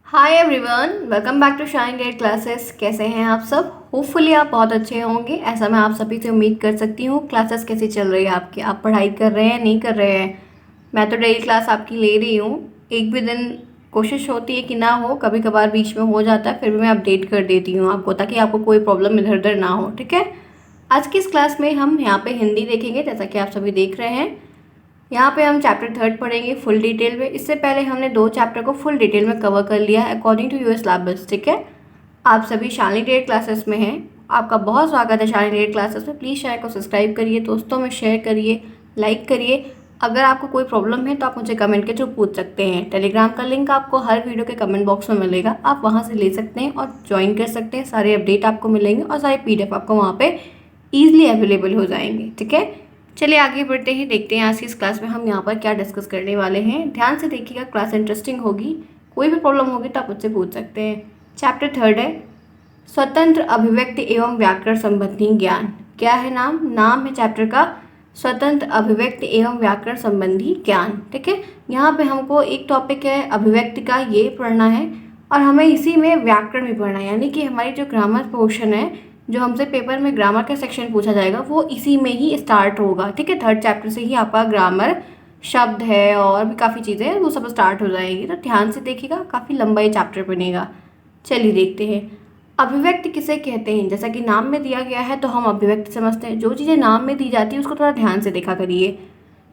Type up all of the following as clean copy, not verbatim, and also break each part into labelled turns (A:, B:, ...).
A: Hi everyone, welcome back to shine date classes. कैसे हैं आप सब? होपफुली आप बहुत अच्छे होंगे, ऐसा मैं आप सभी से उम्मीद कर सकती हूँ। क्लासेस कैसी चल रही है आपकी? आप पढ़ाई कर रहे हैं, नहीं कर रहे हैं? मैं तो डेली क्लास आपकी ले रही हूँ। एक भी दिन कोशिश होती है कि ना हो, कभी कभार बीच में हो जाता है, फिर भी मैं अपडेट कर देती हूँ आपको, ताकि आपको कोई प्रॉब्लम इधर उधर ना हो। ठीक है, आज की इस क्लास में हम यहाँ पे हिंदी देखेंगे, जैसा कि आप सभी देख रहे हैं। यहाँ पे हम चैप्टर थर्ड पढ़ेंगे फुल डिटेल में। इससे पहले हमने 2 चैप्टर को फुल डिटेल में कवर कर लिया है अकॉर्डिंग टू यूर सिलेबस। ठीक है, आप सभी शालिनी डेट क्लासेस में हैं। आपका बहुत स्वागत है शालिनी डेट क्लासेस में। प्लीज़ चैनल को सब्सक्राइब करिए, दोस्तों में शेयर करिए, लाइक करिए। अगर आपको कोई प्रॉब्लम है तो आप मुझे कमेंट के थ्रू पूछ सकते हैं। टेलीग्राम का लिंक आपको हर वीडियो के कमेंट बॉक्स में मिलेगा, आप वहाँ से ले सकते हैं और ज्वाइन कर सकते हैं। सारे अपडेट आपको मिलेंगे और सारे PDF आपको वहाँ पे ईजिली अवेलेबल हो जाएंगे। ठीक है, चलिए आगे बढ़ते हैं, देखते हैं आज की इस क्लास में हम यहाँ पर क्या डिस्कस करने वाले हैं। ध्यान से देखिएगा, क्लास इंटरेस्टिंग होगी। कोई भी प्रॉब्लम होगी तो आप मुझसे पूछ सकते हैं। चैप्टर थर्ड है स्वतंत्र अभिव्यक्ति एवं व्याकरण संबंधी ज्ञान। क्या है नाम है चैप्टर का स्वतंत्र अभिव्यक्ति एवं व्याकरण संबंधी ज्ञान। ठीक है, यहाँ पे हमको एक टॉपिक है अभिव्यक्ति का, ये पढ़ना है, और हमें इसी में व्याकरण भी पढ़ना है। यानी कि हमारी जो ग्रामर पोर्शन है, जो हमसे पेपर में ग्रामर का सेक्शन पूछा जाएगा, वो इसी में ही स्टार्ट होगा। ठीक है, थर्ड चैप्टर से ही आपका ग्रामर, शब्द है और भी काफ़ी चीज़ें हैं, वो सब स्टार्ट हो जाएगी। तो ध्यान से देखिएगा, काफ़ी लंबा ये चैप्टर बनेगा। चलिए देखते हैं, अभिव्यक्ति किसे कहते हैं। जैसा कि नाम में दिया गया है तो हम अभिव्यक्ति समझते हैं। जो चीज़ें नाम में दी जाती है उसको थोड़ा ध्यान से देखा करिए।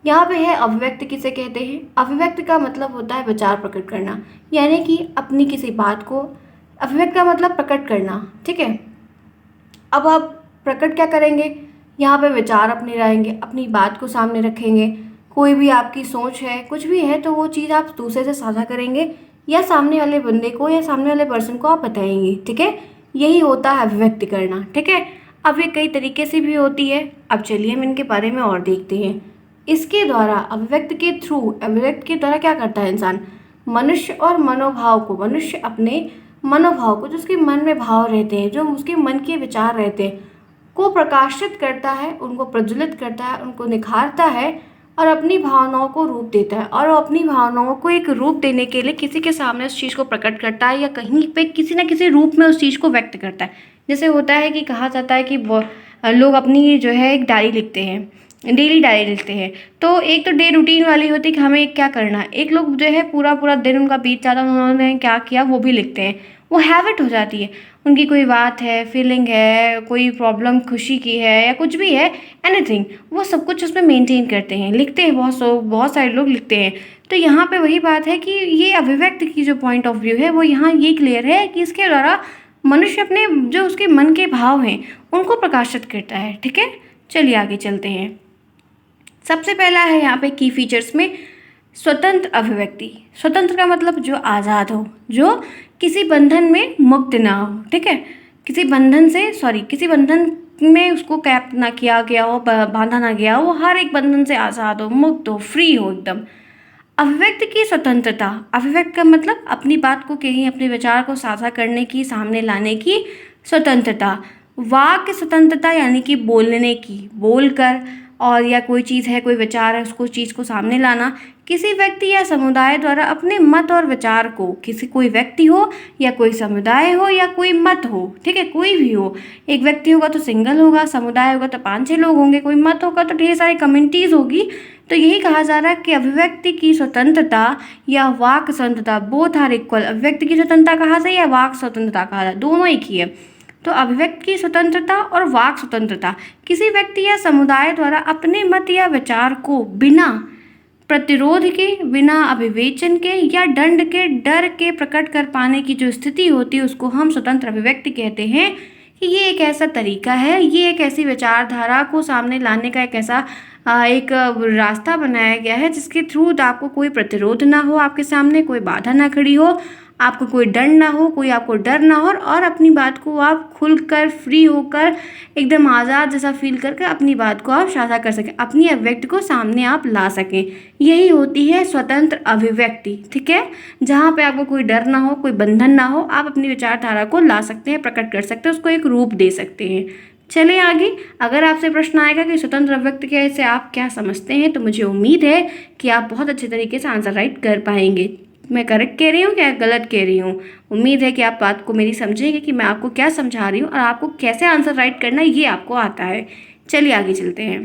A: यहाँ पे है अभिव्यक्ति किसे कहते हैं। अभिव्यक्ति का मतलब होता है विचार प्रकट करना, यानी कि अपनी किसी बात को, अभिव्यक्ति का मतलब प्रकट करना। ठीक है, अब आप प्रकट क्या करेंगे, यहाँ पे विचार अपने रहेंगे, अपनी बात को सामने रखेंगे। कोई भी आपकी सोच है, कुछ भी है, तो वो चीज़ आप दूसरे से साझा करेंगे, या सामने वाले बंदे को या सामने वाले पर्सन को आप बताएंगे। ठीक है, यही होता है अभिव्यक्ति करना। ठीक है, अब ये कई तरीके से भी होती है। अब चलिए हम इनके बारे में और देखते हैं। इसके द्वारा, अभिव्यक्ति के थ्रू, अभिव्यक्ति के द्वारा क्या करता है इंसान, मनुष्य और मनोभाव को, मनुष्य अपने मनोभाव को, जो उसके मन में भाव रहते हैं, जो उसके मन के विचार रहते हैं, को प्रकाशित करता है, उनको प्रज्वलित करता है, उनको निखारता है और अपनी भावनाओं को रूप देता है। और वो अपनी भावनाओं को एक रूप देने के लिए किसी के सामने उस चीज़ को प्रकट करता है, या कहीं पे किसी न किसी रूप में उस चीज़ को व्यक्त करता है। जैसे होता है कि कहा जाता है कि लोग अपनी जो है एक डायरी लिखते हैं, डेली डायरी लिखते हैं। तो एक तो डे रूटीन वाली होती है कि हमें क्या करना है। एक लोग जो है पूरा पूरा दिन उनका बीत जाता है, उन्होंने क्या किया वो भी लिखते हैं। वो हैबिट हो जाती है, उनकी कोई बात है, फीलिंग है, कोई प्रॉब्लम खुशी की है या कुछ भी है, एनीथिंग, वो सब कुछ उसमें मेंटेन करते हैं, लिखते हैं। बहुत सारे लोग लिखते हैं। तो यहाँ पे वही बात है कि ये अभिव्यक्ति की जो पॉइंट ऑफ व्यू है वो यहाँ ये क्लियर है कि इसके द्वारा मनुष्य अपने जो उसके मन के भाव हैं उनको प्रकाशित करता है। ठीक है, चलिए आगे चलते हैं। सबसे पहला है यहाँ पे की फीचर्स में स्वतंत्र अभिव्यक्ति। स्वतंत्र का मतलब जो आज़ाद हो, जो किसी बंधन में मुक्त ना हो। ठीक है, किसी बंधन में उसको कैद ना किया गया हो, बांधा ना गया हो, हर एक बंधन से आज़ाद हो, मुक्त हो, फ्री हो एकदम। अभिव्यक्ति की स्वतंत्रता, अभिव्यक्ति का मतलब अपनी बात को कहीं, अपने विचार को साझा करने की, सामने लाने की स्वतंत्रता। वाक्य स्वतंत्रता यानी कि बोलने की, बोलकर, और या कोई चीज़ है, कोई विचार है, उसको चीज़ को सामने लाना। किसी व्यक्ति या समुदाय द्वारा अपने मत और विचार को, किसी कोई व्यक्ति हो या कोई समुदाय हो या कोई मत हो, ठीक है, कोई भी हो। एक व्यक्ति होगा तो सिंगल होगा, समुदाय होगा तो 5-6 लोग होंगे, कोई मत होगा तो ढेर सारी कम्युनिटीज़ होगी। तो यही कहा जा रहा है कि अभिव्यक्ति की स्वतंत्रता या वाक स्वतंत्रता, बोथ आर इक्वल। अभिव्यक्ति की स्वतंत्रता कहा जाए या वाक स्वतंत्रता कहा जाए, दोनों एक ही है। तो अभिव्यक्ति की स्वतंत्रता और वाक स्वतंत्रता, किसी व्यक्ति या समुदाय द्वारा अपने मत या विचार को बिना प्रतिरोध के, बिना अभिवेचन के या दंड के, डर के प्रकट कर पाने की जो स्थिति होती है उसको हम स्वतंत्र अभिव्यक्ति कहते हैं। कि ये एक ऐसा तरीका है, ये एक ऐसी विचारधारा को सामने लाने का एक ऐसा एक रास्ता बनाया गया है जिसके थ्रू आपको कोई प्रतिरोध ना हो, आपके सामने कोई बाधा ना खड़ी हो, आपको कोई डर ना हो, कोई आपको डर ना हो, और अपनी बात को आप खुलकर, फ्री होकर, एकदम आज़ाद जैसा फील करके अपनी बात को आप साझा कर सकें, अपनी अभिव्यक्ति को सामने आप ला सकें। यही होती है स्वतंत्र अभिव्यक्ति। ठीक है, जहाँ पे आपको कोई डर ना हो, कोई बंधन ना हो, आप अपनी विचारधारा को ला सकते हैं, प्रकट कर सकते हैं, उसको एक रूप दे सकते हैं। चलिए आगे, अगर आपसे प्रश्न आएगा कि स्वतंत्र अभिव्यक्ति से आप क्या समझते हैं, तो मुझे उम्मीद है कि आप बहुत अच्छे तरीके से आंसर राइट कर पाएंगे। मैं करेक्ट कह रही हूँ क्या गलत कह रही हूँ? उम्मीद है कि आप बात को मेरी समझेंगे कि मैं आपको क्या समझा रही हूँ और आपको कैसे आंसर राइट करना है ये आपको आता है। चलिए आगे चलते हैं।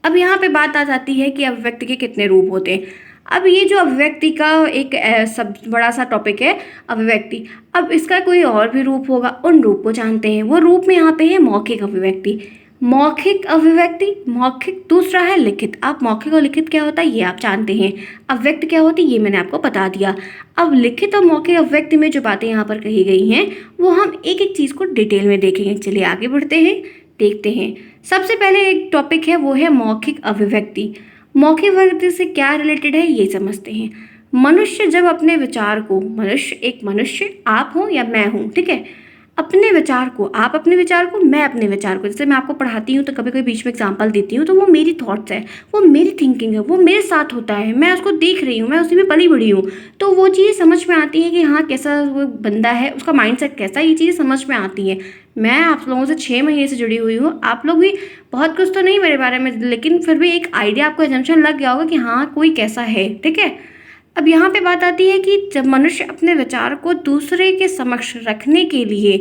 A: अब यहाँ पे बात आ जाती है कि अभिव्यक्ति के कितने रूप होते हैं। अब ये जो अभिव्यक्ति का एक सब बड़ा सा टॉपिक है अभिव्यक्ति। अब इसका कोई और भी रूप होगा, उन रूप को जानते हैं। वो रूप में यहाँ पे है मौखिक अभिव्यक्ति। मौखिक अभिव्यक्ति, मौखिक दूसरा है लिखित। अब मौखिक और लिखित क्या होता है ये आप जानते हैं। अभिव्यक्ति क्या होती है ये मैंने आपको बता दिया। अब लिखित और मौखिक अभिव्यक्ति में जो बातें यहाँ पर कही गई हैं वो हम एक एक चीज़ को डिटेल में देखेंगे। चलिए आगे बढ़ते हैं, देखते हैं। सबसे पहले एक टॉपिक है वो है मौखिक अभिव्यक्ति। मौखिक अभिव्यक्ति से क्या रिलेटेड है ये समझते हैं। मनुष्य जब अपने विचार को, मनुष्य एक मनुष्य आप हो या मैं हूँ, ठीक है, अपने विचार को, आप अपने विचार को, मैं अपने विचार को, जैसे मैं आपको पढ़ाती हूँ तो कभी कभी बीच में एग्जांपल देती हूँ तो वो मेरी थॉट्स है, वो मेरी थिंकिंग है, वो मेरे साथ होता है, मैं उसको देख रही हूँ, मैं उसी में पली बड़ी हूँ, तो वो चीज़ समझ में आती है कि हाँ कैसा वो बंदा है, उसका माइंडसेट कैसा, ये चीज़ समझ में आती है। मैं आप लोगों से 6 महीने से जुड़ी हुई हूँ, आप लोग भी बहुत कुछ तो नहीं मेरे बारे में, लेकिन फिर भी एक आइडिया आपको एजम्पशन लग गया होगा कि हाँ कोई कैसा है, ठीक है। अब यहाँ पे बात आती है कि जब मनुष्य अपने विचार को दूसरे के समक्ष रखने के लिए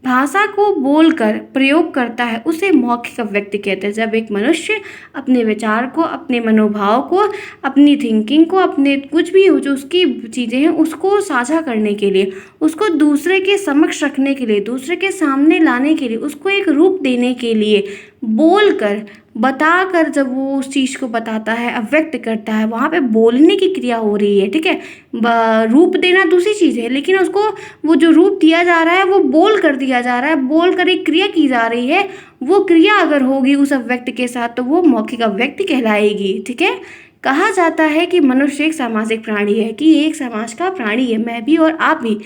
A: भाषा को बोलकर प्रयोग करता है उसे मौखिक अभिव्यक्ति कहते हैं। जब एक मनुष्य अपने विचार को, अपने मनोभाव को, अपनी थिंकिंग को, अपने कुछ भी जो उसकी चीज़ें हैं उसको साझा करने के लिए, उसको दूसरे के समक्ष रखने के लिए, दूसरे के सामने लाने के लिए, उसको एक रूप देने के लिए बोलकर, बताकर, जब वो उस चीज़ को बताता है, अभिव्यक्त करता है, वहाँ पे बोलने की क्रिया हो रही है, ठीक है। रूप देना दूसरी चीज़ है, लेकिन उसको वो जो रूप दिया जा रहा है वो बोल कर दिया जा रहा है, बोल कर एक क्रिया की जा रही है। वो क्रिया अगर होगी उस अभिव्यक्ति के साथ तो वो मौखिक अभिव्यक्ति कहलाएगी, ठीक है। कहा जाता है कि मनुष्य एक सामाजिक प्राणी है, कि एक समाज का प्राणी है, मैं भी और आप भी।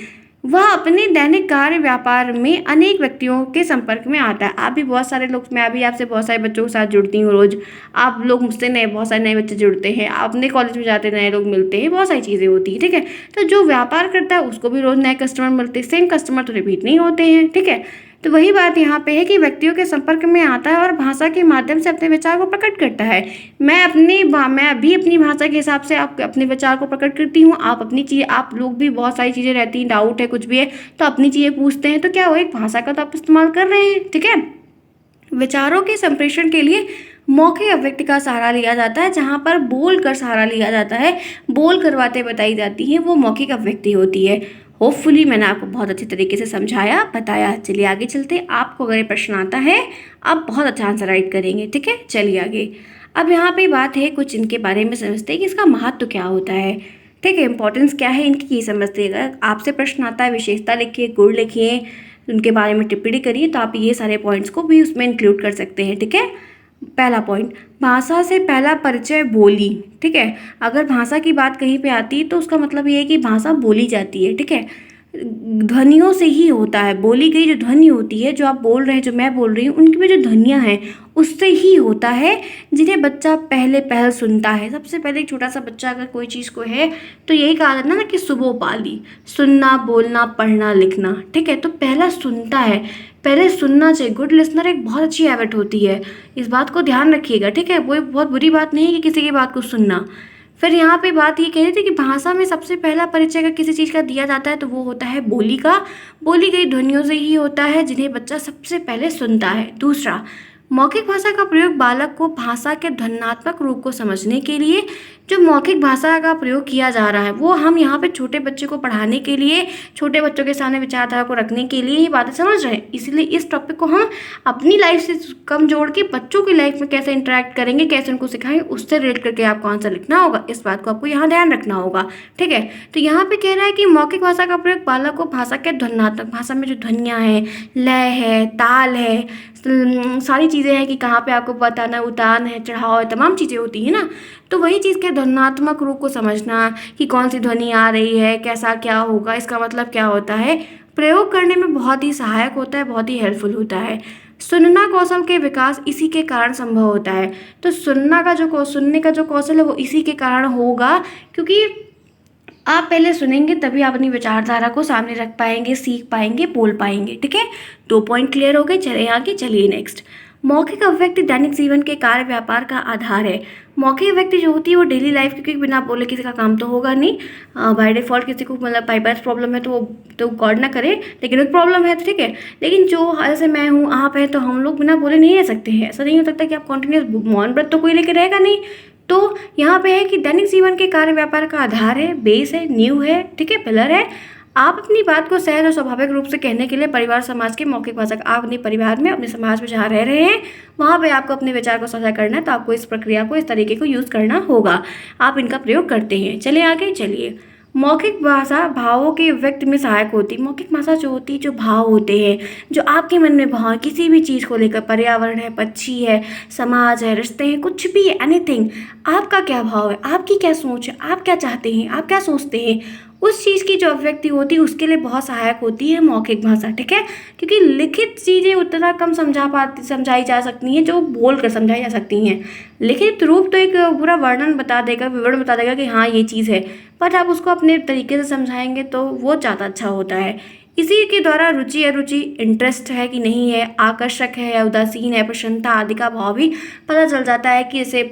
A: वह अपने दैनिक कार्य व्यापार में अनेक व्यक्तियों के संपर्क में आता है। आप भी बहुत सारे लोग, मैं भी आपसे बहुत सारे बच्चों के साथ जुड़ती हूँ रोज, आप लोग मुझसे नए, बहुत सारे नए बच्चे जुड़ते हैं, आप अपने कॉलेज में जाते नए लोग मिलते हैं, बहुत सारी चीज़ें होती है, ठीक है। तो जो व्यापार करता है उसको भी रोज नए कस्टमर मिलते हैं, सेम कस्टमर तो रिपीट नहीं होते हैं, ठीक है। तो वही बात यहाँ पे है कि व्यक्तियों के संपर्क में आता है और भाषा के माध्यम से अपने विचार को प्रकट करता है। मैं भी अपनी भाषा के हिसाब से आप अपने विचार को प्रकट करती हूँ, आप अपनी चीज़, आप लोग भी बहुत सारी चीज़ें रहती हैं, डाउट है, कुछ भी है तो अपनी चीज़ें पूछते हैं, तो क्या वो एक भाषा का तो आप इस्तेमाल कर रहे हैं, ठीक है। विचारों के संप्रेषण के लिए मौखिक अभिव्यक्ति का सहारा लिया जाता है। जहाँ पर बोल कर सहारा लिया जाता है, बोल कर बातें बताई जाती हैं, वो मौखिक अभिव्यक्ति होती है। होपफुली मैंने आपको बहुत अच्छे तरीके से समझाया, बताया। चलिए आगे चलते। आपको अगर ये प्रश्न आता है आप बहुत अच्छा आंसर राइट करेंगे, ठीक है। चलिए आगे। अब यहाँ पे बात है कुछ इनके बारे में समझते हैं कि इसका महत्व क्या होता है, ठीक है, इंपॉर्टेंस क्या है इनकी, ये समझते हैं। अगर आपसे प्रश्न आता है विशेषता लिखिए, गुण लिखिए, उनके बारे में टिप्पणी करिए, तो आप ये सारे पॉइंट्स को भी उसमें इंक्लूड कर सकते हैं, ठीक है। पहला पॉइंट, भाषा से पहला परिचय बोली, ठीक है। अगर भाषा की बात कहीं पे आती है तो उसका मतलब ये है कि भाषा बोली जाती है, ठीक है। ध्वनियों से ही होता है, बोली गई जो ध्वनि होती है, जो आप बोल रहे हैं, जो मैं बोल रही हूँ, उनकी भी जो ध्वनियाँ हैं उससे ही होता है, जिन्हें बच्चा पहल सुनता है। सबसे पहले एक छोटा सा बच्चा अगर कोई चीज़ को है तो यही कहा जाता है ना कि सुबह पाली, सुनना, बोलना, पढ़ना, लिखना, ठीक है। तो पहला सुनता है, पहले सुनना चाहिए। गुड लिसनर एक बहुत अच्छी हैबिट होती है, इस बात को ध्यान रखिएगा, ठीक है। वो बहुत बुरी बात नहीं है कि किसी की बात को सुनना। फिर यहाँ पे बात ये कह रही थी कि भाषा में सबसे पहला परिचय अगर किसी चीज़ का दिया जाता है तो वो होता है बोली का। बोली गई ध्वनियों से ही होता है, जिन्हें बच्चा सबसे पहले सुनता है। दूसरा, मौखिक भाषा का प्रयोग बालक को भाषा के ध्वन्यात्मक रूप को समझने के लिए, जो मौखिक भाषा का प्रयोग किया जा रहा है वो हम यहाँ पे छोटे बच्चे को पढ़ाने के लिए, छोटे बच्चों के सामने विचारधारा को रखने के लिए ये बातें समझ रहे हैं। इसलिए इस टॉपिक को हम अपनी लाइफ से कम जोड़ के बच्चों की लाइफ में कैसे इंटरेक्ट करेंगे, कैसे उनको सिखाएंगे, उससे रिलेट करके आपको आंसर लिखना होगा। इस बात को आपको यहाँ ध्यान रखना होगा, ठीक है। तो यहाँ पे कह रहा है कि मौखिक भाषा का प्रयोग बालक को भाषा के ध्वन्यात्मक, भाषा में जो ध्वनियाँ हैं, लय है, ताल है, सारी चीज़ें हैं कि कहाँ पे आपको बताना, उतान है, चढ़ाव है, तमाम चीज़ें होती है ना, तो वही चीज़ के ध्वन्यात्मक रूप को समझना कि कौन सी ध्वनि आ रही है, कैसा क्या होगा, इसका मतलब क्या होता है, प्रयोग करने में बहुत ही सहायक होता है, बहुत ही हेल्पफुल होता है। सुनना कौशल के विकास इसी के कारण संभव होता है। तो सुनने का जो कौशल है वो इसी के कारण होगा, क्योंकि आप पहले सुनेंगे तभी आप अपनी विचारधारा को सामने रख पाएंगे, सीख पाएंगे, बोल पाएंगे, ठीक है। 2 पॉइंट क्लियर हो गए। चले आगे, चलिए नेक्स्ट। मौखिक अभिव्यक्ति दैनिक जीवन के कार्य व्यापार का आधार है। मौखिक अभिव्यक्ति जो होती है वो डेली लाइफ, क्योंकि बिना बोले किसी का काम तो होगा नहीं। बाय डिफ़ॉल्ट किसी को मतलब पाइपर्स प्रॉब्लम है तो वो तो गॉड ना करे, लेकिन एक प्रॉब्लम है तो ठीक है। लेकिन जो जैसे मैं हूँ, आप हैं, तो हम लोग बिना बोले नहीं रह सकते हैं। ऐसा नहीं हो सकता कि आप कंटिन्यूस मौन व्रत तो कोई लेके रहेगा नहीं। तो यहाँ पे है कि दैनिक जीवन के कार्य व्यापार का आधार है, बेस है, नींव है, ठीक है, पिलर है। आप अपनी बात को सहज और स्वाभाविक रूप से कहने के लिए परिवार समाज की मौखिक भाषा का, आप अपने परिवार में, अपने समाज में जहाँ रह रहे हैं वहाँ पे आपको अपने विचार को साझा करना है, तो आपको इस प्रक्रिया को, इस तरीके को यूज़ करना होगा। आप इनका प्रयोग करते हैं। चलिए आगे चलिए। मौखिक भाषा भावों के व्यक्त में सहायक होती है। मौखिक भाषा जो होती है, जो भाव होते हैं, जो आपके मन में भाव किसी भी चीज़ को लेकर, पर्यावरण है, पक्षी है, समाज है, रिश्ते हैं, कुछ भी एनीथिंग, आपका क्या भाव है, आपकी क्या सोच है, आप क्या चाहते हैं, आप क्या सोचते हैं, उस चीज़ की जो अभिव्यक्ति होती है उसके लिए बहुत सहायक होती है मौखिक भाषा, ठीक है। क्योंकि लिखित चीज़ें उतना कम समझाई जा सकती हैं जो बोल कर समझाई जा सकती हैं। लिखित रूप तो एक पूरा वर्णन बता देगा, विवरण बता देगा कि हाँ ये चीज़ है, बट आप उसको अपने तरीके से समझाएंगे तो वो ज़्यादा अच्छा होता है। इसी के द्वारा रुचि, अरुचि, इंटरेस्ट है कि नहीं है, आकर्षक है या उदासीन है, प्रसन्नता आदि का भाव भी पता चल जाता है कि इसे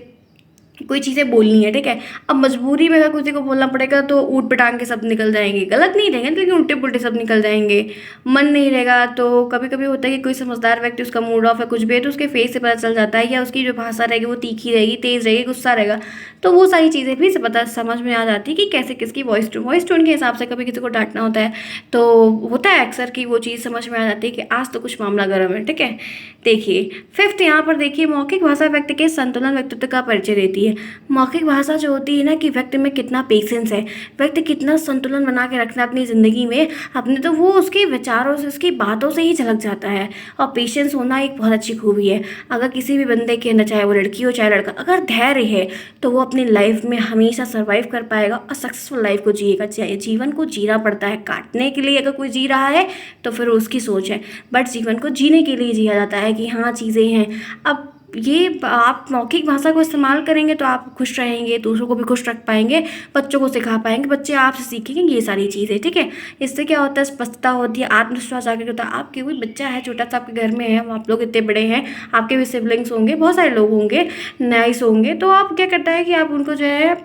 A: कोई चीज़ें बोलनी है, ठीक है। अब मजबूरी में अगर किसी को बोलना पड़ेगा तो ऊट पटांग के शब्द निकल जाएंगे, गलत नहीं रहेंगे लेकिन उल्टे पुल्टे शब्द निकल जाएंगे। मन नहीं रहेगा तो कभी कभी होता है कि कोई समझदार व्यक्ति, उसका मूड ऑफ है, कुछ भी है, तो उसके फेस से पता चल जाता है, या उसकी जो भाषा रहेगी वो तीखी रहेगी, तेज़ रहेगी, गुस्सा रहेगा, तो वो सारी चीज़ें भी समझ में आ जाती है कि कैसे किसकी वॉइस टोन के हिसाब से कभी किसी को डांटना होता है तो होता है अक्सर कि वो चीज़ समझ में आ जाती है कि आज तो कुछ मामला गर्म है, ठीक है। देखिए फिफ्थ यहाँ पर देखिए, मौखिक भाषा व्यक्ति के संतुलन व्यक्तित्व का परिचय देती है। मौखिक भाषा जो होती है ना, कि व्यक्ति में कितना पेशेंस है, व्यक्ति कितना संतुलन बना के रखना अपनी ज़िंदगी में अपने, तो वो उसके विचारों से, उसकी बातों से ही झलक जाता है। और पेशेंस होना एक बहुत अच्छी खूबी है। अगर किसी भी बंदे के अंदर, चाहे वो लड़की हो चाहे लड़का, अगर धैर्य है तो वो अपनी लाइफ में हमेशा सर्वाइव कर पाएगा और सक्सेसफुल लाइफ को जिएगा। जीवन को जीना पड़ता है, काटने के लिए अगर कोई जी रहा है तो फिर उसकी सोच है, बट जीवन को जीने के लिए जिया जाता है कि हाँ चीज़ें हैं। अब ये आप मौखिक भाषा को इस्तेमाल करेंगे तो आप खुश रहेंगे, दूसरों को भी खुश रख पाएंगे, बच्चों को सिखा पाएंगे, बच्चे आपसे सीखेंगे ये सारी चीज़ें, ठीक है। इससे क्या होता है, स्पष्टता होती है, आत्मविश्वास जागृत होता है। आपके कोई बच्चा है छोटा सा आपके घर में है, आप लोग इतने बड़े हैं, आपके भी सिबलिंग्स होंगे, बहुत सारे लोग होंगे, नाइस होंगे, तो आप क्या करता है कि आप उनको जो है,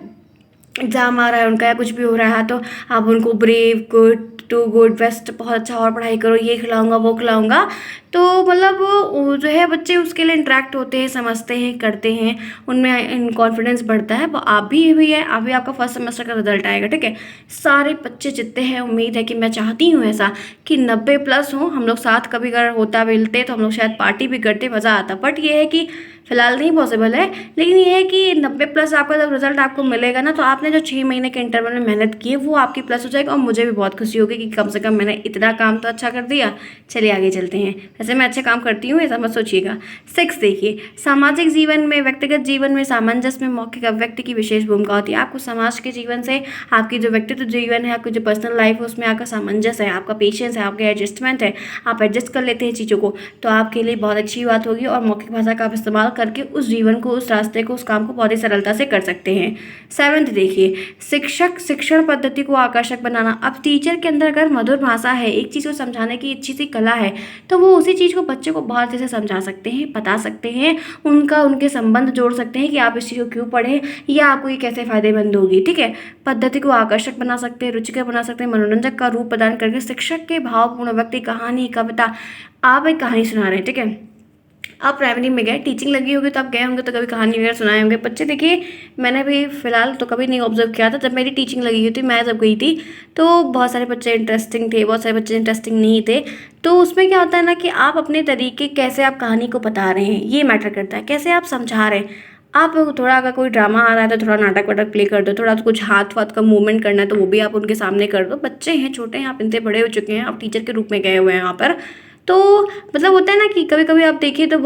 A: एग्ज़ाम आ रहा है उनका या कुछ भी हो रहा है तो आप उनको brave, good, too good, best, बहुत अच्छा और पढ़ाई करो, ये खिलाऊंगा वो खिलाऊंगा, तो मतलब वो जो है बच्चे उसके लिए इंटरेक्ट होते हैं, समझते हैं, करते हैं, उनमें कॉन्फिडेंस बढ़ता है। वो आप भी है, अभी आपका फर्स्ट सेमेस्टर का रिजल्ट आएगा, ठीक है। सारे बच्चे जितने हैं, उम्मीद है कि मैं चाहती हूँ ऐसा कि 90+ हो, हम लोग साथ कभी अगर होता मिलते तो हम लोग शायद पार्टी भी करते, मज़ा आता। बट ये है कि फिलहाल नहीं पॉसिबल है, लेकिन ये है कि 90+ आपका जब रिजल्ट आपको मिलेगा ना, तो आपने जो 6 महीने के इंटरवल में मेहनत की है वो आपकी प्लस हो जाएगा, और मुझे भी बहुत खुशी होगी कि कम से कम मैंने इतना काम तो अच्छा कर दिया। चलिए आगे चलते हैं। वैसे मैं अच्छे काम करती हूँ, ऐसा मत सोचिएगा। 6 देखिए, सामाजिक जीवन में, व्यक्तिगत जीवन में सामंजस्य में मौखिक अभिव्यक्ति की विशेष भूमिका होती है। आपको समाज के जीवन से, आपकी जो व्यक्तित्व जीवन है, आपकी जो पर्सनल लाइफ है, उसमें आपका सामंजस्य है, आपका पेशेंस है, आपके एडजस्टमेंट है, आप एडजस्ट कर लेते हैं चीज़ों को, तो आपके लिए बहुत अच्छी बात होगी। और मौखिक भाषा का आप इस्तेमाल करके उस जीवन को, उस रास्ते को, उस काम को बहुत ही सरलता से कर सकते हैं। 7 देखिए, शिक्षण पद्धति को आकर्षक बनाना। अब टीचर के अंदर अगर मधुर भाषा है, एक चीज़ को समझाने की अच्छी सी कला है, तो वो उसी चीज़ को बच्चे को बहुत अच्छे से समझा सकते हैं, बता सकते हैं, उनके संबंध जोड़ सकते हैं कि आप इस चीज़ को क्यों पढ़ें या आपको ये कैसे फ़ायदेमंद होगी, ठीक है। पद्धति को आकर्षक बना सकते हैं, रुचिकर बना सकते हैं, मनोरंजक का रूप प्रदान करके शिक्षक के भावपूर्ण व्यक्ति, कहानी, कविता, आप एक कहानी सुना रहे हैं, ठीक है। आप प्राइमरी में गए, टीचिंग लगी होगी तो आप गए होंगे तो कभी कहानी वगैरह सुनाए होंगे। बच्चे देखिए, मैंने भी फ़िलहाल तो कभी नहीं ऑब्जर्व किया था, जब मेरी टीचिंग लगी हुई थी, मैं जब गई थी तो बहुत सारे बच्चे इंटरेस्टिंग थे, बहुत सारे बच्चे इंटरेस्टिंग नहीं थे। तो उसमें क्या होता है ना कि आप अपने तरीके, कैसे आप कहानी को बता रहे हैं, ये मैटर करता है, कैसे आप समझा रहे हैं। आप थोड़ा, अगर कोई ड्रामा आ रहा है तो थोड़ा नाटक वाटक प्ले कर दो, थोड़ा कुछ हाथ वाथ का मूवमेंट करना है तो वो भी आप उनके सामने कर दो। बच्चे हैं, छोटे हैं, आप इतने बड़े हो चुके हैं, आप टीचर के रूप में गए हुए हैं यहाँ पर, तो मतलब होता है ना कि कभी कभी आप देखिए तो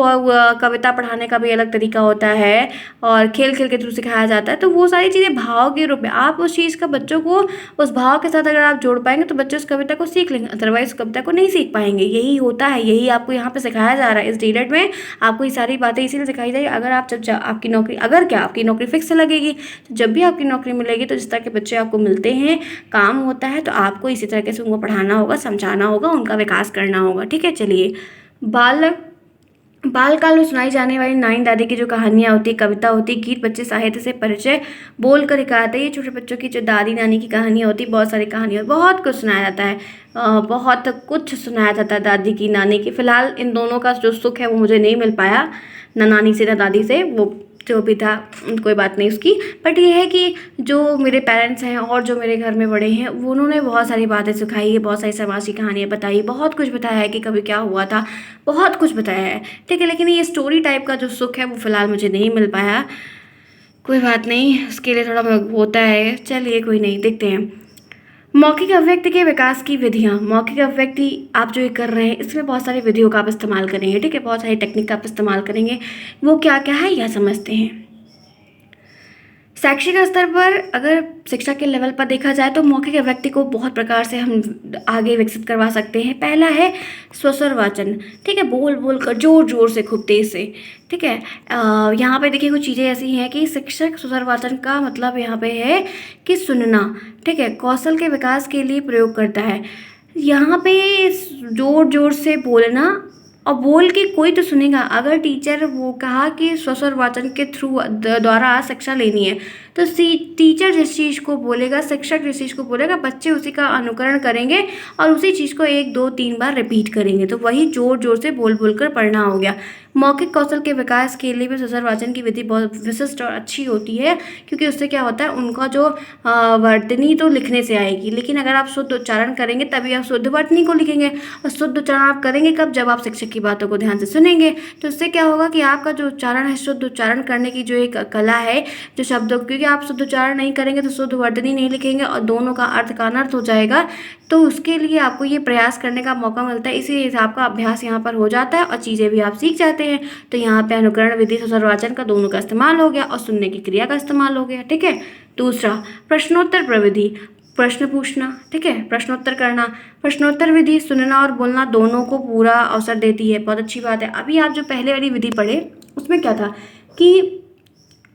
A: कविता पढ़ाने का भी अलग तरीका होता है और खेल खेल के थ्रू सिखाया जाता है, तो वो सारी चीज़ें भाव के रूप में, आप उस चीज़ का बच्चों को उस भाव के साथ अगर आप जोड़ पाएंगे तो बच्चे उस कविता को सीख लेंगे, अदरवाइज कविता को नहीं सीख पाएंगे। यही होता है, यही आपको यहाँ पे सिखाया जा रहा है इस डीलेट में। आपको ये सारी बातें इसीलिए सिखाई जाएगी, अगर आप जब आपकी नौकरी, अगर क्या आपकी नौकरी फिक्स लगेगी, तो जब भी आपकी नौकरी मिलेगी तो जिस तरह के बच्चे आपको मिलते हैं, काम होता है, तो आपको इसी तरीके से उनको पढ़ाना होगा, समझाना होगा, उनका विकास करना होगा, ठीक है। चलिए, बाल बाल काल में सुनाई जाने वाली नानी दादी की जो कहानियाँ होती, कविता होती, गीत बच्चे साहित्य से परिचय बोल कर दिखाते हैं। ये छोटे बच्चों की जो दादी नानी की कहानियाँ होती, बहुत सारी कहानियाँ, बहुत कुछ सुनाया जाता है। बहुत कुछ सुनाया जाता है दादी की, नानी की। फिलहाल इन दोनों का जो सुख है वो मुझे नहीं मिल पाया, ना नानी से ना दादी से। वो जो भी था कोई बात नहीं उसकी। बट ये है कि जो मेरे पेरेंट्स हैं और जो मेरे घर में बड़े हैं, वो उन्होंने बहुत सारी बातें सिखाई है, बहुत सारी समाज की कहानियाँ बताई, बहुत कुछ बताया है कि कभी क्या हुआ था, बहुत कुछ बताया है। ठीक है, लेकिन ये स्टोरी टाइप का जो सुख है वो फ़िलहाल मुझे नहीं मिल पाया। कोई बात नहीं, उसके लिए थोड़ा होता है। चलिए कोई नहीं, देखते हैं। मौखिक अभिव्यक्ति के विकास की विधियाँ। मौखिक अभिव्यक्ति आप जो ये कर रहे हैं, इसमें बहुत सारी विधियों का आप इस्तेमाल करेंगे। ठीक है, बहुत सारी टेक्निक का आप इस्तेमाल करेंगे। वो क्या क्या है यह समझते हैं। शैक्षिक स्तर पर अगर शिक्षा के लेवल पर देखा जाए तो मौखिक अभिव्यक्ति को बहुत प्रकार से हम आगे विकसित करवा सकते हैं। पहला है स्वस्वर वाचन। ठीक है, बोल बोल कर जोर जोर से, खूब तेज से। ठीक है, यहाँ पे देखिए कुछ चीज़ें ऐसी हैं कि शिक्षक स्वस्वर वाचन का मतलब यहाँ पे है कि सुनना। ठीक है, कौशल के विकास के लिए प्रयोग करता है। यहाँ पे जोर जोर से बोलना, और बोल के कोई तो सुनेगा। अगर टीचर वो कहा कि स्वस्वर वाचन के थ्रू द्वारा शिक्षा लेनी है, तो टीचर जिस चीज़ को बोलेगा, शिक्षक जिस चीज़ को बोलेगा, बच्चे उसी का अनुकरण करेंगे और उसी चीज़ को 1 2 3 बार रिपीट करेंगे। तो वही जोर जोर से बोल बोल कर पढ़ना हो गया। मौखिक कौशल के विकास के लिए भी स्वस्वर वाचन की विधि बहुत विशिष्ट और अच्छी होती है, क्योंकि उससे क्या होता है, उनका जो वर्तनी तो लिखने से आएगी, लेकिन अगर आप शुद्ध उच्चारण करेंगे तभी आप शुद्ध वर्तनी को लिखेंगे। और शुद्ध उच्चारण आप करेंगे कब? जब आप शिक्षक की बातों को ध्यान से सुनेंगे। तो इससे क्या होगा कि आपका जो उच्चारण है, शुद्ध उच्चारण करने की जो एक कला है, जो शब्दों, क्योंकि आप शुद्ध उच्चारण नहीं करेंगे तो शुद्ध वर्तनी नहीं लिखेंगे और दोनों का अर्थ का अनर्थ हो जाएगा। तो उसके लिए आपको ये प्रयास करने का मौका मिलता है, इसी हिसाब का अभ्यास यहाँ पर हो जाता है और चीज़ें भी आप सीख जाते हैं। तो यहाँ पे अनुकरण विधि, स्वस्वर वाचन का दोनों का इस्तेमाल हो गया और सुनने की क्रिया का इस्तेमाल हो गया। ठीक है, दूसरा प्रश्नोत्तर प्रविधि, प्रश्न पूछना। ठीक है, प्रश्नोत्तर करना। प्रश्नोत्तर विधि सुनना और बोलना दोनों को पूरा अवसर देती है। बहुत अच्छी बात है। अभी आप जो पहले वाली विधि पढ़े उसमें क्या था कि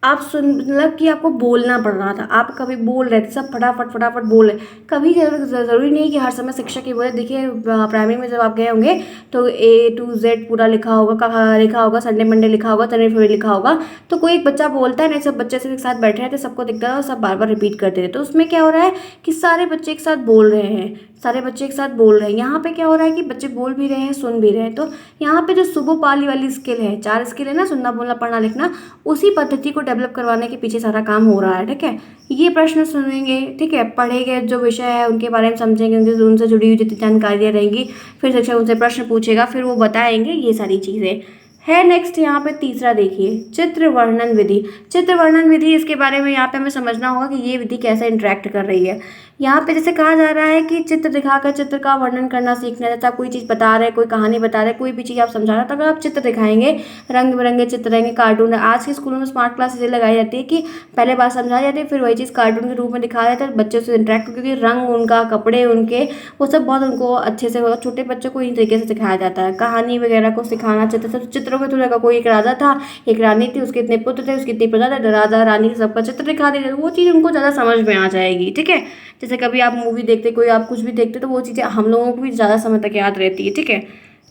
A: आप सुन, मतलब कि आपको बोलना पड़ रहा था, आप कभी बोल रहे थे, सब फटाफट फटाफट बोल रहे। कभी ज़रूरी नहीं कि हर समय शिक्षक ही बोले। देखिए प्राइमरी में जब आप गए होंगे तो A to Z पूरा लिखा होगा, कहाँ लिखा होगा, संडे मंडे लिखा होगा, शनि रवि लिखा होगा। तो कोई एक बच्चा बोलता है, नहीं सब बच्चे से एक साथ बैठे रहते, सबको दिखता है और सब बार बार रिपीट करते थे। तो उसमें क्या हो रहा है कि सारे बच्चे एक साथ बोल रहे हैं, सारे बच्चे एक साथ बोल रहे हैं। यहाँ पे क्या हो रहा है कि बच्चे बोल भी रहे हैं, सुन भी रहे हैं। तो यहाँ पे जो सुबोपाली वाली स्किल है, 4 स्किल है ना, सुनना बोलना पढ़ना लिखना, उसी पद्धति को डेवलप करवाने के पीछे सारा काम हो रहा है। ठीक है, ये प्रश्न सुनेंगे, ठीक है, पढ़ेंगे, जो विषय है उनके बारे में समझेंगे, उनसे जुड़ी हुई जितनी जानकारियाँ रहेंगी, फिर शिक्षक उनसे प्रश्न पूछेगा, फिर वो बताएंगे, ये सारी चीज़ें है। नेक्स्ट यहाँ पे तीसरा देखिए, चित्र वर्णन विधि। चित्र वर्णन विधि, इसके बारे में यहाँ पे हमें समझना होगा कि ये विधि कैसे इंटरेक्ट कर रही है। यहाँ पे जैसे कहा जा रहा है कि चित्र दिखाकर चित्र का वर्णन करना सीखना। जैसे आप कोई चीज़ बता रहे हैं, कोई कहानी बता रहे हैं, कोई भी चीज़ आप समझा रहे हैं, तो अगर आप चित्र दिखाएंगे, रंग बिरंगे चित्र रहेंगे, कार्टून। आज के स्कूलों में स्मार्ट क्लास इसलिए लगाई जाती है कि पहले बात समझाई जाती है, फिर वही चीज़ कार्टून के रूप में दिखा देते हैं, बच्चों से इंटरेक्ट, क्योंकि रंग उनका, कपड़े उनके, वो सब बहुत उनको अच्छे से, छोटे बच्चों को इन तरीके से सिखाया जाता है। कहानी वगैरह को सिखाना, चित्रों के थ्रू। कोई एक राजा था, एक रानी थी, उसके इतने पुत्र थे, उसकी इतनी प्रजा थे, राजा रानी सबका चित्र दिखा देते, वो चीज़ उनको ज़्यादा समझ में आ जाएगी। ठीक है, जैसे कभी आप मूवी देखते, कोई आप कुछ भी देखते, तो वो चीज़ें हम लोगों को भी ज़्यादा समय तक याद रहती है। ठीक है,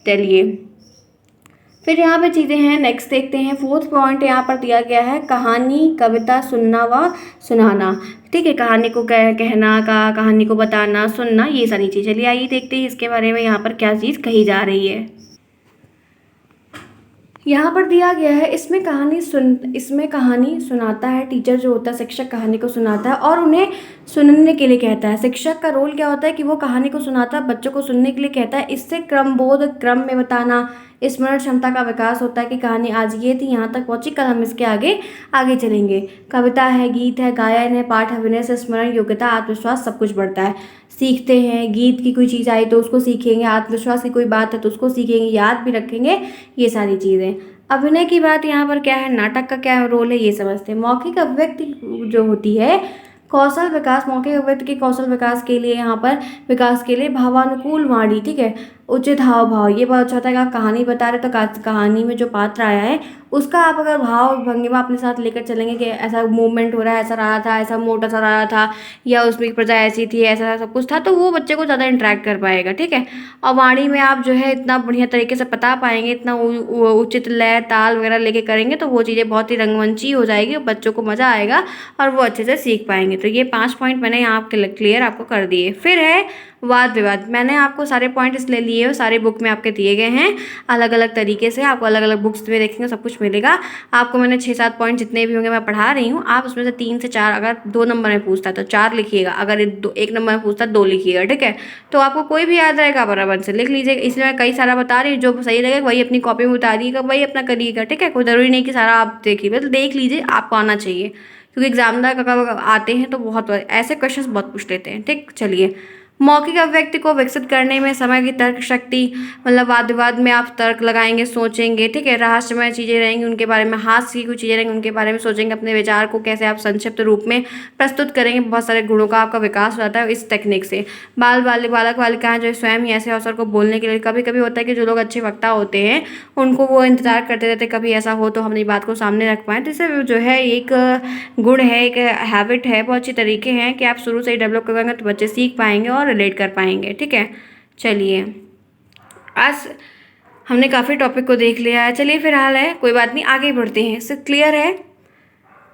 A: चलिए फिर यहाँ पे चीज़ें हैं, नेक्स्ट देखते हैं। 4th पॉइंट यहाँ पर दिया गया है, कहानी कविता सुनना व सुनाना। ठीक है, कहानी को कहना का, कहानी को बताना, सुनना, ये सारी चीज़। चलिए आइए देखते हैं इसके बारे में यहाँ पर क्या चीज़ कही जा रही है। यहाँ पर दिया गया है, इसमें कहानी सुनाता है। टीचर जो होता है, शिक्षक कहानी को सुनाता है और उन्हें सुनने के लिए कहता है। शिक्षक का रोल क्या होता है कि वो कहानी को सुनाता है, बच्चों को सुनने के लिए कहता है। इससे क्रमबोध, क्रम में बताना, स्मरण क्षमता का विकास होता है कि कहानी आज ये थी, यहाँ तक पहुँची, कल हम इसके आगे आगे चलेंगे। कविता है, गीत है, गायन है, पाठ अभिनय से स्मरण, योग्यता, आत्मविश्वास सब कुछ बढ़ता है। सीखते हैं, गीत की कोई चीज़ आई तो उसको सीखेंगे, आत्मविश्वास की कोई बात है तो उसको सीखेंगे, याद भी रखेंगे, ये सारी चीज़ें। अभिनय की बात यहाँ पर क्या है, नाटक का क्या रोल है, ये समझते हैं। मौखिक अभिव्यक्ति जो होती है, कौशल विकास, मौखिक अभिव्यक्ति के कौशल विकास के लिए यहाँ पर, विकास के लिए भावानुकूल वाणी, ठीक है, उचित हाव भाव, ये बहुत अच्छा होता है कि आप कहानी बता रहे तो कहानी में जो पात्र आया है उसका आप अगर भाव भंगिमा अपने साथ लेकर चलेंगे कि ऐसा मूवमेंट हो रहा है, ऐसा रहा था, ऐसा मोटा सा रहा था, या उसमें की प्रजा ऐसी थी, ऐसा सब कुछ था, तो वो बच्चे को ज़्यादा इंटरेक्ट कर पाएगा। ठीक है। और वाणी में आप जो है इतना बढ़िया तरीके से बता पाएंगे, इतना उचित लय ताल वगैरह लेके करेंगे तो वो चीज़ें बहुत ही रंगमंची हो जाएगी, बच्चों को मज़ा आएगा और वो अच्छे से सीख पाएंगे। तो ये 5 पॉइंट मैंने यहाँ आपके क्लियर आपको कर दिए। फिर है वाद विवाद। मैंने आपको सारे पॉइंट इसलिए लिए और सारे बुक में आपके दिए गए हैं अलग अलग तरीके से, आपको अलग अलग बुक्स में देखेंगे सब कुछ मिलेगा आपको। मैंने 6-7 पॉइंट जितने भी होंगे मैं पढ़ा रही हूँ, आप उसमें से 3 से 4, अगर 2 नंबर में पूछता है तो 4 लिखिएगा, अगर 1 नंबर में पूछता है 2 लिखिएगा। ठीक है। तो आपको कोई भी याद रहेगा बराबर से लिख लीजिएगा। इसलिए मैं कई सारा बता रही हूँ, जो सही लगेगा वही अपनी कॉपी में उतारिएगा, वही अपना करिएगा। ठीक है। कोई ज़रूरी नहीं कि सारा आप देखिए, मतलब देख लीजिए, आपको आना चाहिए, क्योंकि एग्जामिनर का आते हैं तो बहुत ऐसे क्वेश्चंस बहुत पूछ लेते हैं। ठीक। चलिए, मौखिक अभिव्यक्ति को विकसित करने में समय की तर्क शक्ति, मतलब वाद विवाद में आप तर्क लगाएंगे, सोचेंगे। ठीक है। रहस्यमय चीज़ें रहेंगी उनके बारे में, हास्य की कुछ चीज़ें रहेंगी उनके बारे में सोचेंगे, अपने विचार को कैसे आप संक्षिप्त रूप में प्रस्तुत करेंगे। बहुत सारे गुणों का आपका विकास हो जाता है इस टेक्निक से। बालक बालिकाएं जो स्वयं ही ऐसे अवसर को बोलने के लिए, कभी कभी होता है कि जो लोग अच्छे वक्ता होते हैं उनको वो इंतजार करते रहते कभी ऐसा हो तो हम अपनी बात को सामने रख पाएँ। तो इससे जो है एक गुण है, एक हैबिट है, बहुत अच्छे तरीके हैं कि आप शुरू से ही डेवलप करेंगे तो बच्चे सीख पाएंगे और रिलेट कर पाएंगे। ठीक है। चलिए, आज हमने काफ़ी टॉपिक को देख लिया है। चलिए फिलहाल है, कोई बात नहीं, आगे बढ़ते हैं। इससे क्लियर है,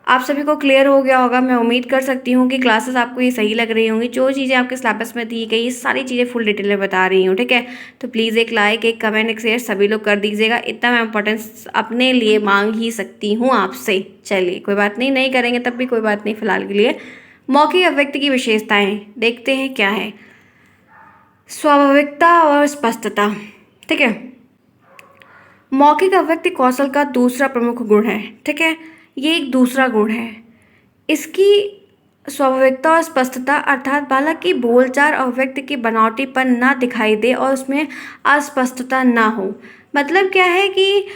A: आप सभी को क्लियर हो गया होगा। मैं उम्मीद कर सकती हूँ कि क्लासेस आपको ये सही लग रही होंगी। जो चीज़ें आपके सिलेबस में दी गई, ये सारी चीज़ें फुल डिटेल में बता रही हूँ। ठीक है। तो प्लीज़ एक लाइक, एक कमेंट, एक शेयर सभी लोग कर दीजिएगा। इतना मैं इंपॉर्टेंस अपने लिए मांग ही सकती हूँ आपसे। चलिए, कोई बात नहीं, नहीं करेंगे तब भी कोई बात नहीं, फिलहाल के लिए मौखिक अभिव्यक्ति की विशेषताएं देखते हैं क्या है। स्वाभाविकता और स्पष्टता। ठीक है। मौखिक अभिव्यक्ति कौशल का दूसरा प्रमुख गुण है। ठीक है। ये एक दूसरा गुण है। इसकी स्वाभाविकता और स्पष्टता, अर्थात बालक की बोलचाल और अभिव्यक्ति की बनावटीपन ना दिखाई दे और उसमें अस्पष्टता ना हो। मतलब क्या है कि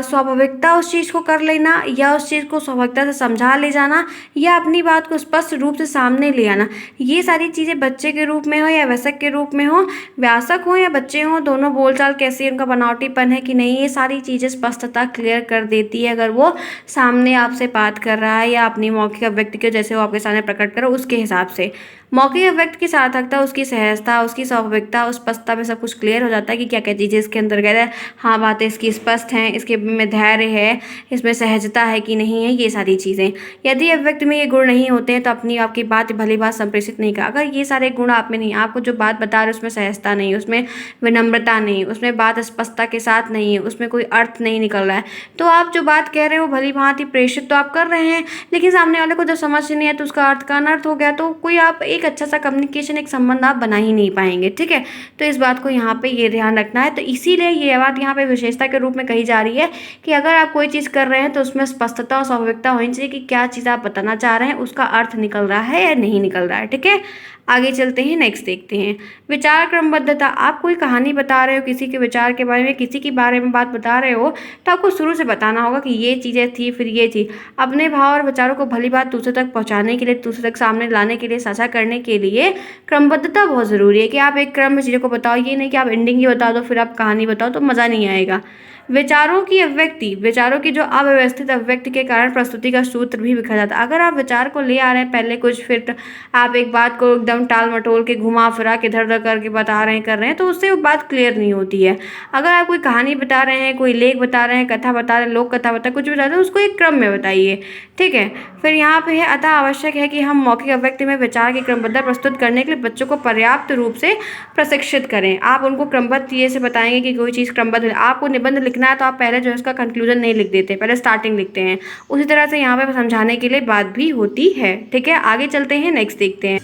A: स्वाभाविकता उस चीज़ को कर लेना, या उस चीज़ को स्वाभाविकता से समझा ले जाना, या अपनी बात को स्पष्ट रूप से सामने ले आना, ये सारी चीज़ें बच्चे के रूप में हो या वयस्क के रूप में हो, वयस्क हो या बच्चे हों, दोनों बोलचाल कैसी है, उनका बनावटीपन है कि नहीं, ये सारी चीज़ें स्पष्टता क्लियर कर देती है अगर वो सामने आपसे बात कर रहा है या अपनी मौखिक अभिव्यक्ति के जैसे वो आपके सामने प्रकट करो उसके हिसाब से। मौखिक अभिव्यक्ति की सार्थकता, उसकी सहजता, उसकी स्वाभाविकता, उस स्पष्टता में सब कुछ क्लियर हो जाता है कि क्या क्या चीज़ें इसके अंतर्गत है। हाँ, बातें इसकी स्पष्ट हैं, इसके में धैर्य है, इसमें सहजता है कि नहीं है, ये सारी चीज़ें। यदि अभिव्यक्ति में ये गुण नहीं होते हैं तो अपनी आपकी बात भली बात संप्रेषित नहीं कर। अगर ये सारे गुण आप में नहीं, आपको जो बात बता रहे उसमें सहजता नहीं, उसमें विनम्रता नहीं, उसमें बात स्पष्टता के साथ नहीं है, उसमें कोई अर्थ नहीं निकल रहा है, तो आप जो बात कह रहे हो भली भांति प्रेषित तो आप कर रहे हैं, लेकिन सामने वाले को जब समझ नहीं है तो उसका अर्थ का अनर्थ हो गया, तो कोई आप एक अच्छा सा कम्युनिकेशन, एक संबंध आप बना ही नहीं पाएंगे। ठीक है। तो इस बात को यहाँ पे ये ध्यान रखना है। तो इसीलिए ये बात यहाँ पे विशेषता के रूप में कही जा रही है कि अगर आप कोई चीज़ कर रहे हैं तो उसमें स्पष्टता और स्वाभाविकता होनी चाहिए कि क्या चीज़ आप बताना चाह रहे हैं, उसका अर्थ निकल रहा है या नहीं निकल रहा है। ठीक है। आगे चलते हैं, नेक्स्ट देखते हैं। विचार क्रमबद्धता। आप कोई कहानी बता रहे हो, किसी के विचार के बारे में, किसी के बारे में बात बता रहे हो, तो आपको शुरू से बताना होगा कि ये चीज़ें थी, फिर ये थी। अपने भाव और विचारों को भली बात दूसरे तक पहुंचाने के लिए, दूसरे तक सामने लाने के लिए, साझा करने के लिए क्रमबद्धता बहुत ज़रूरी है कि आप एक क्रम में चीज़ों को बताओ। ये नहीं कि आप एंडिंग ही बता दो फिर आप कहानी बताओ, तो मज़ा नहीं आएगा। विचारों की अभिव्यक्ति, विचारों की जो अव्यवस्थित अभिव्यक्ति के कारण प्रस्तुति का सूत्र भी बिखर जाता है। अगर आप विचार को ले आ रहे हैं पहले कुछ, फिर आप एक बात को एकदम टाल मटोल के घुमा फिरा के इधर उधर करके बता रहे हैं, कर रहे हैं, तो उससे वो बात क्लियर नहीं होती है। अगर आप कोई कहानी बता रहे हैं, कोई लेख बता रहे हैं, कथा बता रहे हैं, लोक कथा बता, कुछ भी बता रहे हैं, उसको एक क्रम में बताइए। ठीक है। फिर यहाँ पे है, अतः आवश्यक है कि हम मौखिक अभिव्यक्ति में विचार की क्रमबद्ध प्रस्तुत करने के लिए बच्चों को पर्याप्त रूप से प्रशिक्षित करें। आप उनको क्रमबद्ध चीज़ें से बताएंगे कि कोई चीज़ क्रमबद्ध है। आपको निबंध लिखना है तो आप पहले जो है उसका कंक्लूजन नहीं लिख देते, पहले स्टार्टिंग लिखते हैं। उसी तरह से यहाँ पे समझाने के लिए बात भी होती है। ठीक है। आगे चलते हैं, नेक्स्ट देखते हैं।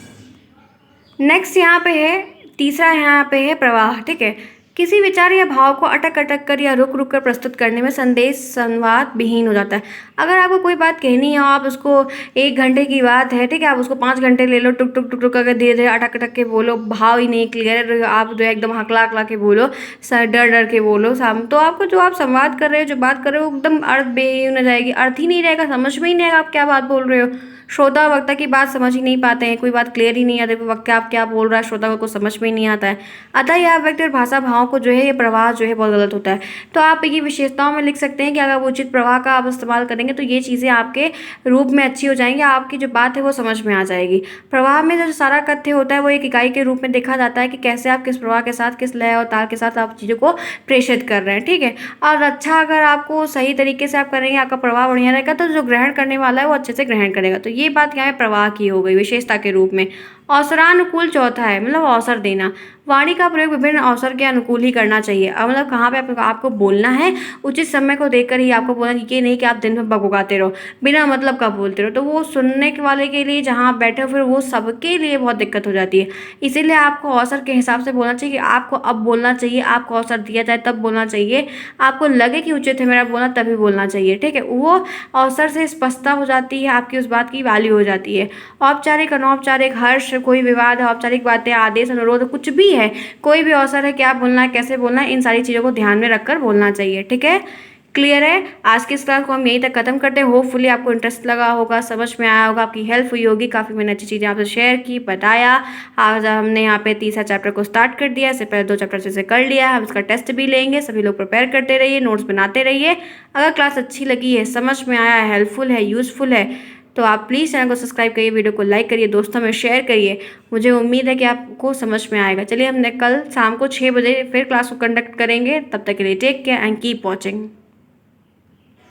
A: नेक्स्ट यहाँ पे है, तीसरा यहाँ पे है प्रवाह। ठीक है। किसी विचार या भाव को अटक अटक कर या रुक रुक कर प्रस्तुत करने में संदेश संवाद विहीन हो जाता है। अगर आपको कोई बात कहनी है, आप उसको 1 घंटे की बात है, ठीक है, आप उसको 5 घंटे ले लो, टुक टुक टुक टुक करके धीरे धीरे अटक अटक के बोलो, भाव ही नहीं क्लियर, आप जो है एकदम हकला हकला के बोलो, डर डर के बोलो, तो आपको जो आप संवाद कर रहे हो, जो बात कर रहे हो, एकदम अर्थ बेहीन हो जाएगी, अर्थ ही नहीं रहेगा, समझ में ही नहीं आएगा आप क्या बात बोल रहे हो। श्रोता वक्ता की बात समझ ही नहीं पाते हैं, कोई बात क्लियर ही नहीं आती, वक्ता आप क्या बोल रहा है श्रोता को समझ में ही नहीं आता है। अतः यह व्यक्ति और भाषा भाव को जो है ये प्रवाह जो है बहुत गलत होता है। तो आप ये विशेषताओं में लिख सकते हैं कि अगर उचित प्रवाह का आप इस्तेमाल करेंगे तो ये चीज़ें आपके रूप में अच्छी हो जाएंगी, आपकी जो बात है वो समझ में आ जाएगी। प्रवाह में जो सारा कथ्य होता है वो एक इकाई के रूप में देखा जाता है कि कैसे आप किस प्रवाह के साथ, किस लय और ताल के साथ आप चीज़ों को प्रेषित कर रहे हैं, ठीक है। और अच्छा अगर आपको सही तरीके से आप करेंगे, आपका प्रवाह बढ़िया रहेगा तो जो ग्रहण करने वाला है वो अच्छे से ग्रहण करेगा। तो ये बात यहाँ पे प्रवाह की हो गई विशेषता के रूप में। अवसरानुकूल चौथा है, मतलब अवसर देना। वाणी का प्रयोग विभिन्न अवसर के अनुकूल ही करना चाहिए। अब मतलब कहाँ पे आपको बोलना है, उचित समय को देखकर ही आपको बोलना, ये नहीं कि आप दिन भर बकबकाते रहो, बिना मतलब का बोलते रहो, तो वो सुनने के वाले के लिए जहाँ आप बैठे हो फिर वो सबके लिए बहुत दिक्कत हो जाती है। इसीलिए आपको अवसर के हिसाब से बोलना चाहिए कि आपको अब बोलना चाहिए, आपको अवसर दिया जाए तब बोलना चाहिए, आपको लगे कि उचित है मेरा बोलना तभी बोलना चाहिए, ठीक है। वो अवसर से स्पष्टता हो जाती है, आपकी उस बात की वैल्यू हो जाती है। औपचारिक, अनौपचारिक, हर्ष, कोई विवाद, औपचारिक बातें, आदेश, अनुरोध, कुछ भी है, कोई भी अवसर है, क्या बोलना है, कैसे बोलना है, इन सारी चीज़ों को ध्यान में रखकर बोलना चाहिए, ठीक है। क्लियर है। आज की इस क्लास को हम यहीं तक खत्म करते हैं। होपफुली आपको इंटरेस्ट लगा होगा, समझ में आया होगा, आपकी हेल्प हुई होगी। काफ़ी मैंने अच्छी चीज़ें आपसे शेयर की, बताया। आज हमने यहाँ पे तीसरा चैप्टर को स्टार्ट कर दिया, इससे पहले 2 चैप्टर से कर लिया। हम इसका टेस्ट भी लेंगे। सभी लोग प्रिपेयर करते रहिए, नोट्स बनाते रहिए। अगर क्लास अच्छी लगी है, समझ में आया है, हेल्पफुल है, यूज़फुल है, तो आप प्लीज़ चैनल को सब्सक्राइब करिए, वीडियो को लाइक करिए, दोस्तों में शेयर करिए। मुझे उम्मीद है कि आपको समझ में आएगा। चलिए, हमने कल शाम को 6 बजे फिर क्लास को कंडक्ट करेंगे। तब तक के लिए take care and keep watching.